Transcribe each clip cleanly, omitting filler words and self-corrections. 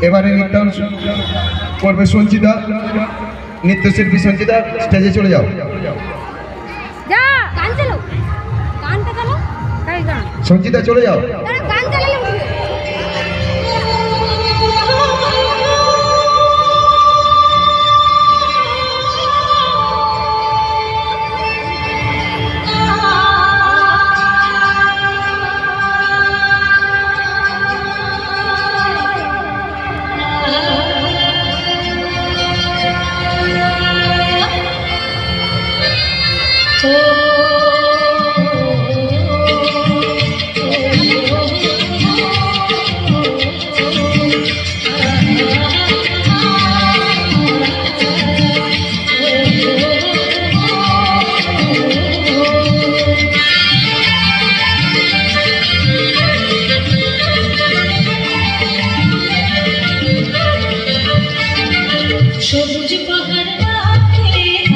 এবারে নৃত্যান করবে সঞ্চিতা, নৃত্যশিল্পী সঞ্চিতা, স্টেজে চলে যাও। সঞ্চিতা চলে যাও। সবুজ পাহাড় রাতে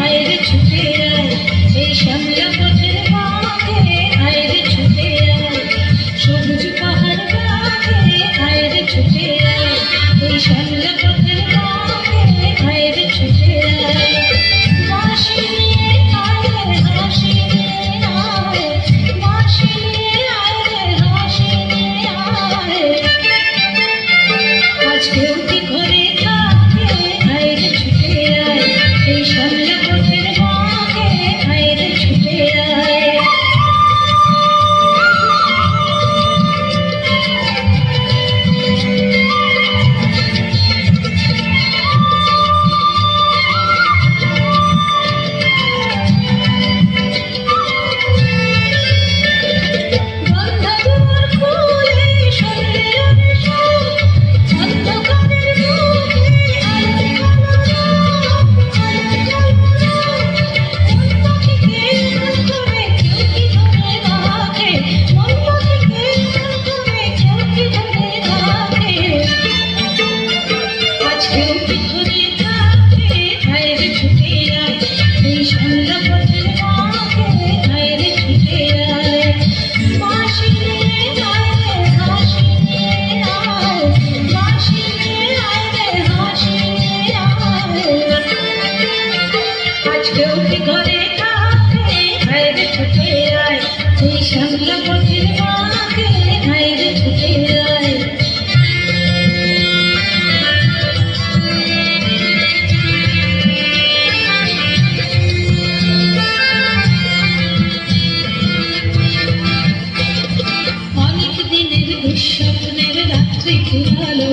আইরে ছুটে আয়, এই শ্যামলা পথের মাঝে আইরে ছুটে আয়। সবুজ পাহাড় রাতে আইরে ছুটে আয়, এই শ্যামলা পথের মাঝে আইরে ছুটে আয়। বাঁশি নিয়ে আয় রে হাসি নিয়ে আয়, বাঁশি নিয়ে আয় রে হাসি নিয়ে আয়। আজকেও কি ঘরে থাকে আইরে ছুটে আয়, এই শ্যামলা পথের মাঝে আইরে ছুটে আয়। বন্ধুর ফুলে সন্ধ্যের সুর, অন্ধকারের বুকে আলো মন পাখিকে করে কেউ কি ধরে রাখে, মন পাখিকে করে কেউ কি ধরে রাখে। আজকেও কি ধরে থাকে আইরে ছুটে আয়, এই শ্যামলা পথের মাঝে আইরে ছুটে আয়। বাঁশি নিয়ে আয় রে হাসি নিয়ে আয়, বাঁশি নিয়ে আয় রে হাসি নিয়ে আয়। আজকেও কি ঘরে থাকে আইরে ছুটে আয়, এই শ্যামলা পথের মাঝে আইরে ছুটে আয়। অনেক দিনের দুঃস্বপ্নের রাত্রি ফুরালো,